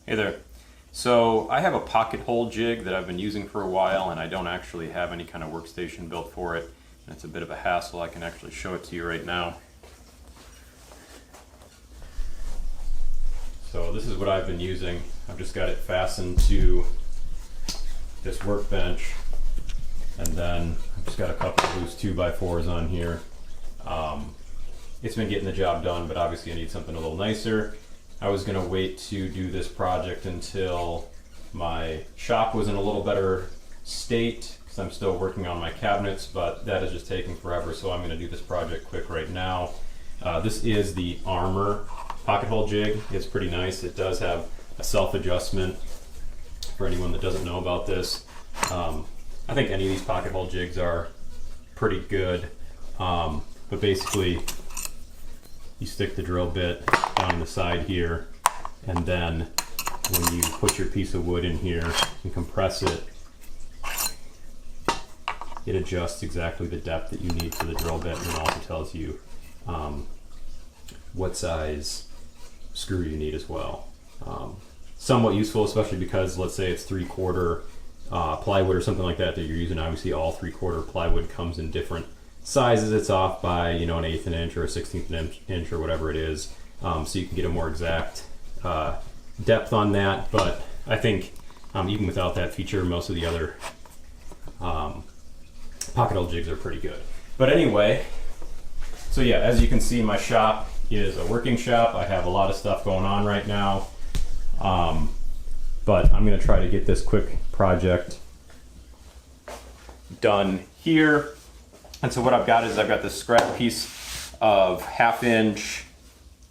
Hey there. So I have a pocket hole jig that I've been using for a while, and I don't actually have any kind of workstation built for it. And it's a bit of a hassle. I can actually show it to you right now. So this is what I've been using. I've just got it fastened to this workbench, and then I've just got a couple of loose 2x4s on here. It's been getting the job done, but obviously I need something a little nicer. I was going to wait to do this project until my shop was in a little better state, because I'm still working on my cabinets, but that is just taking forever, so I'm going to do this project quick right now. This is the Armor pocket hole jig. It's pretty nice. It does have a self-adjustment for anyone that doesn't know about this. I think any of these pocket hole jigs are pretty good, but basically you stick the drill bit down the side here, and then when you put your piece of wood in here and compress it, it adjusts exactly the depth that you need for the drill bit, and it also tells you what size screw you need as well. Somewhat useful, especially because let's say it's 3/4 plywood or something like that you're using. Obviously all 3/4 plywood comes in different sizes. It's off by, you know, an 1/8 inch or a 1/16 inch or whatever it is, so you can get a more exact depth on that. But I think even without that feature, most of the other pocket hole jigs are pretty good. But anyway, so yeah, as you can see, my shop is a working shop. I have a lot of stuff going on right now, but I'm going to try to get this quick project done here. And so what I've got is I've got this scrap piece of 1/2 inch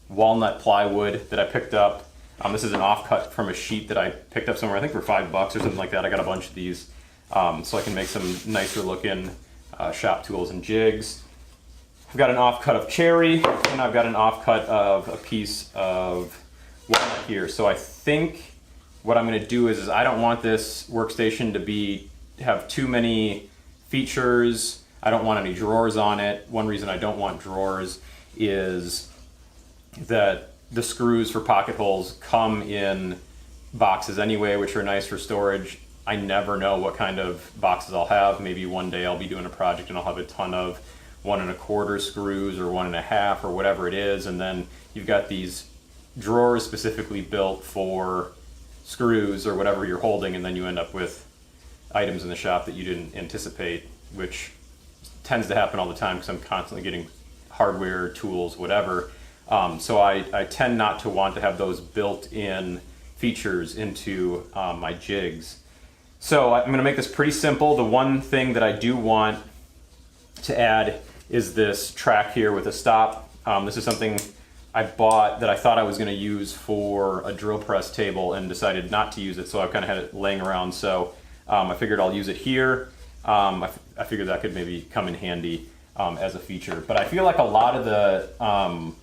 walnut plywood that I picked up. This is an offcut from a sheet that I picked up somewhere, I think for $5 or something like that. I got a bunch of these so I can make some nicer looking shop tools and jigs. I've got an offcut of cherry, and I've got an offcut of a piece of walnut here. So I think what I'm going to do is I don't want this workstation to have too many features. I don't want any drawers on it. One reason I don't want drawers is that the screws for pocket holes come in boxes anyway, which are nice for storage. I never know what kind of boxes I'll have. Maybe one day I'll be doing a project and I'll have a ton of 1 1/4 screws or 1 1/2 or whatever it is, and then you've got these drawers specifically built for screws or whatever you're holding, and then you end up with items in the shop that you didn't anticipate, which tends to happen all the time because I'm constantly getting hardware, tools, whatever. So I tend not to want to have those built-in features into my jigs. So I'm going to make this pretty simple. The one thing that I do want to add is this track here with a stop. This is something I bought that I thought I was going to use for a drill press table and decided not to use it, so I've kind of had it laying around. So I figured I'll use it here. I figured that could maybe come in handy as a feature. But I feel like a lot of the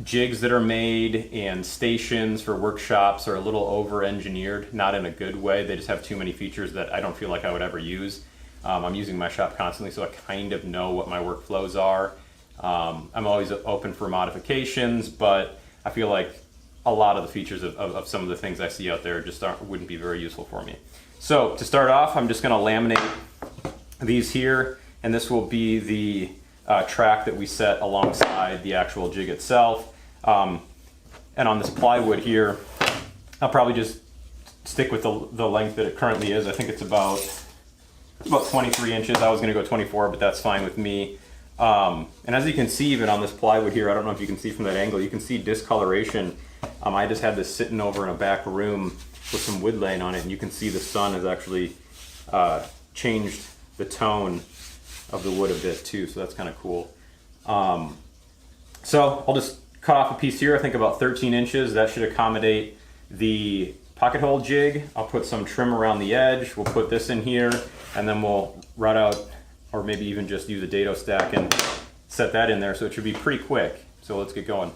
jigs that are made and stations for workshops are a little over-engineered, not in a good way. They just have too many features that I don't feel like I would ever use. I'm using my shop constantly, so I kind of know what my workflows are. I'm always open for modifications, but I feel like a lot of the features of some of the things I see out there just wouldn't be very useful for me. So to start off, I'm just going to laminate these here, and this will be the track that we set alongside the actual jig itself. And on this plywood here, I'll probably just stick with the length that it currently is. I think it's about 23 inches. I was going to go 24, but that's fine with me. And as you can see, even on this plywood here, I don't know if you can see from that angle, you can see discoloration. I just had this sitting over in a back room with some wood laying on it, and you can see the sun has actually changed the tone of the wood a bit too, so that's kind of cool. So I'll just cut off a piece here, I think about 13 inches. That should accommodate the pocket hole jig. I'll put some trim around the edge. We'll put this in here, and then we'll route out, or maybe even just use a dado stack and set that in there, so it should be pretty quick. So let's get going.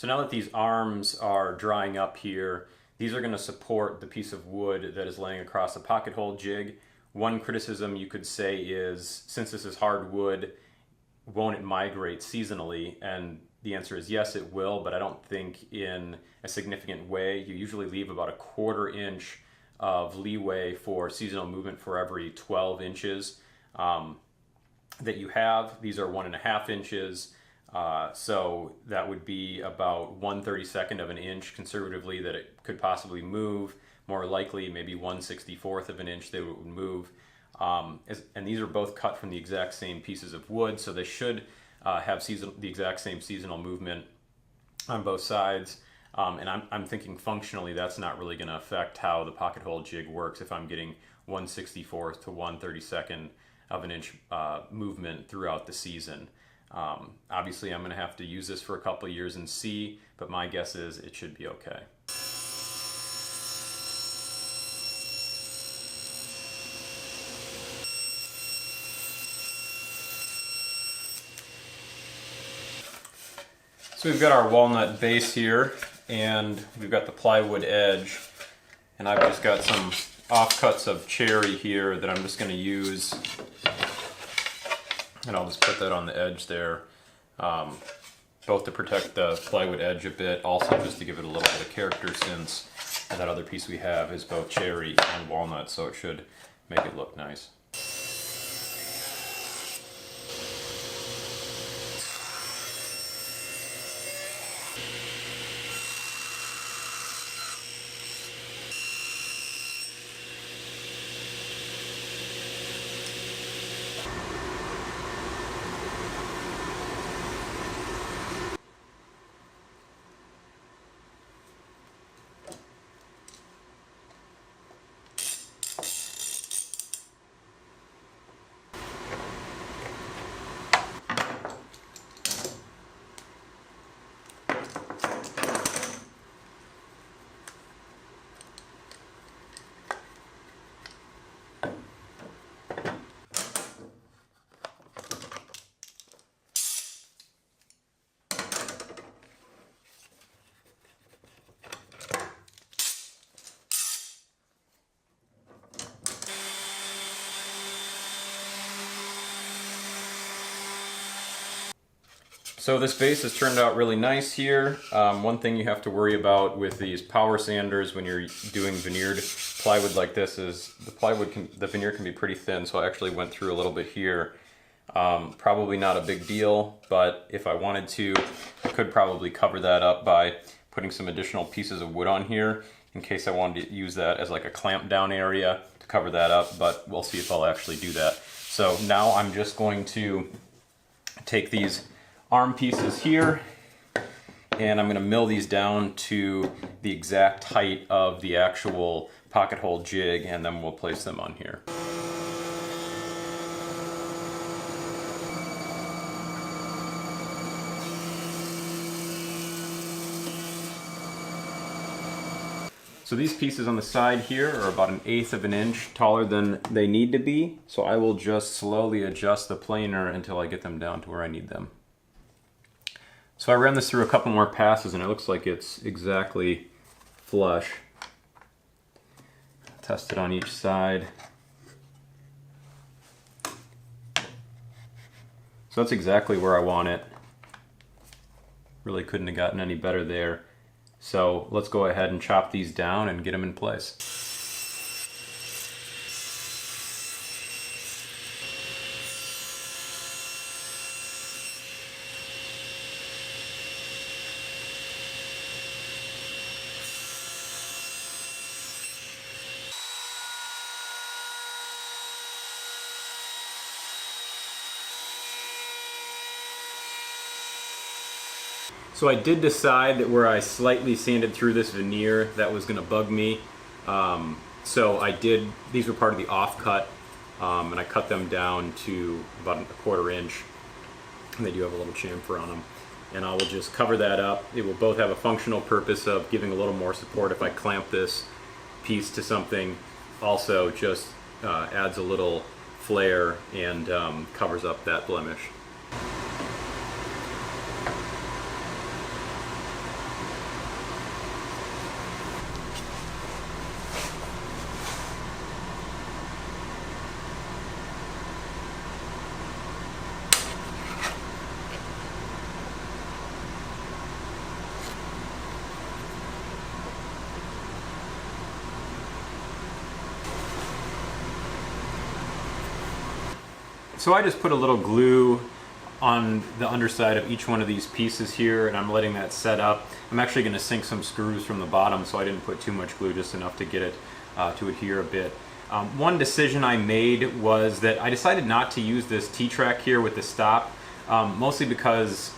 So now that these arms are drying up here, these are going to support the piece of wood that is laying across the pocket hole jig. One criticism you could say is, since this is hardwood, won't it migrate seasonally? And the answer is yes, it will, but I don't think in a significant way. You usually leave about a 1/4 inch of leeway for seasonal movement for every 12 inches that you have. These are 1.5 inches. So that would be about 1/32 of an inch conservatively that it could possibly move. More likely, maybe 1/64 of an inch that it would move. And these are both cut from the exact same pieces of wood, so they should have the exact same seasonal movement on both sides. And I'm thinking functionally that's not really going to affect how the pocket hole jig works if I'm getting 1/64 to 1/32 of an inch movement throughout the season. Obviously I'm going to have to use this for a couple of years and see, but my guess is it should be okay. So we've got our walnut base here, and we've got the plywood edge, and I've just got some offcuts of cherry here that I'm just going to use, and I'll just put that on the edge there, both to protect the plywood edge a bit, also just to give it a little bit of character, since that other piece we have is both cherry and walnut, so it should make it look nice. So this base has turned out really nice here. One thing you have to worry about with these power sanders when you're doing veneered plywood like this is the veneer can be pretty thin, so I actually went through a little bit here. Probably not a big deal, but if I wanted to, I could probably cover that up by putting some additional pieces of wood on here in case I wanted to use that as like a clamp down area to cover that up, but we'll see if I'll actually do that. So now I'm just going to take these arm pieces here, and I'm going to mill these down to the exact height of the actual pocket hole jig, and then we'll place them on here. So these pieces on the side here are about 1/8 of an inch taller than they need to be, so I will just slowly adjust the planer until I get them down to where I need them. So I ran this through a couple more passes and it looks like it's exactly flush. Test it on each side. So that's exactly where I want it. Really couldn't have gotten any better there. So let's go ahead and chop these down and get them in place. So I did decide that where I slightly sanded through this veneer, that was going to bug me. So I did, these were part of the offcut, and I cut them down to about 1/4 inch. And they do have a little chamfer on them. And I will just cover that up. It will both have a functional purpose of giving a little more support if I clamp this piece to something. Also just adds a little flare and covers up that blemish. So I just put a little glue on the underside of each one of these pieces here, and I'm letting that set up. I'm actually going to sink some screws from the bottom, so I didn't put too much glue, just enough to get it to adhere a bit. One decision I made was that I decided not to use this T-track here with the stop, mostly because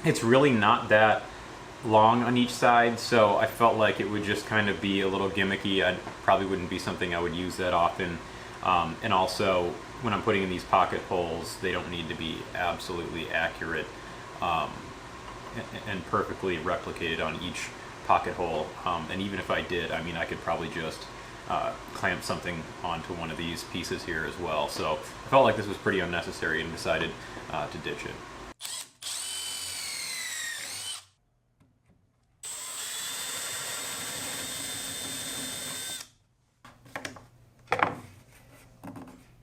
it's really not that long on each side, so I felt like it would just kind of be a little gimmicky. I probably wouldn't be something I would use that often, and also when I'm putting in these pocket holes, they don't need to be absolutely accurate and perfectly replicated on each pocket hole. And even if I did, I mean, I could probably just clamp something onto one of these pieces here as well. So I felt like this was pretty unnecessary and decided to ditch it.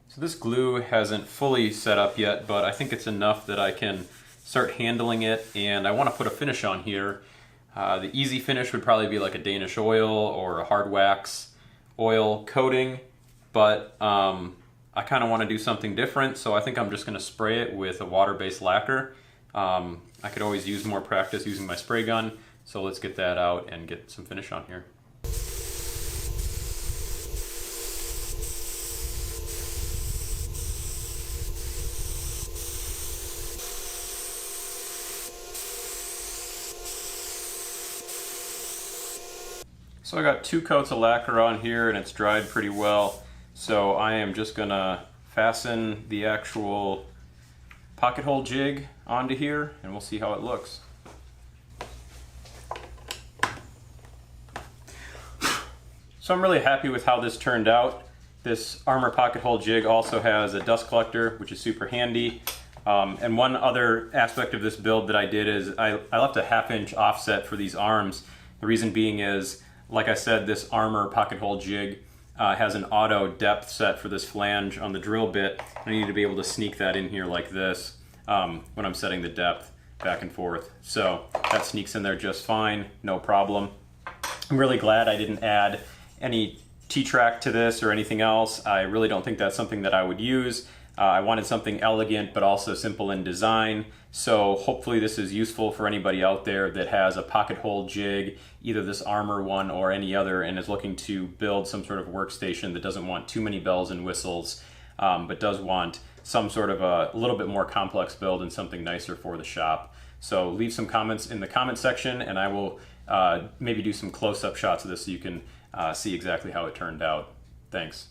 So this glue hasn't fully set up yet, but I think it's enough that I can start handling it, and I want to put a finish on here. The easy finish would probably be like a Danish oil or a hard wax oil coating, but I kind of want to do something different, so I think I'm just going to spray it with a water-based lacquer. I could always use more practice using my spray gun, so let's get that out and get some finish on here. So I got 2 coats of lacquer on here and it's dried pretty well. So I am just gonna fasten the actual pocket hole jig onto here and we'll see how it looks. So I'm really happy with how this turned out. This Armor pocket hole jig also has a dust collector, which is super handy. And one other aspect of this build that I did is I left a 1/2 inch offset for these arms. The reason being is, like I said, this Armor pocket hole jig has an auto depth set for this flange on the drill bit. I need to be able to sneak that in here like this when I'm setting the depth back and forth. So that sneaks in there just fine, no problem. I'm really glad I didn't add any T-track to this or anything else. I really don't think that's something that I would use. I wanted something elegant but also simple in design, so hopefully this is useful for anybody out there that has a pocket hole jig, either this Armor one or any other, and is looking to build some sort of workstation that doesn't want too many bells and whistles, but does want some sort of a little bit more complex build and something nicer for the shop. So leave some comments in the comment section and I will maybe do some close-up shots of this so you can see exactly how it turned out. Thanks.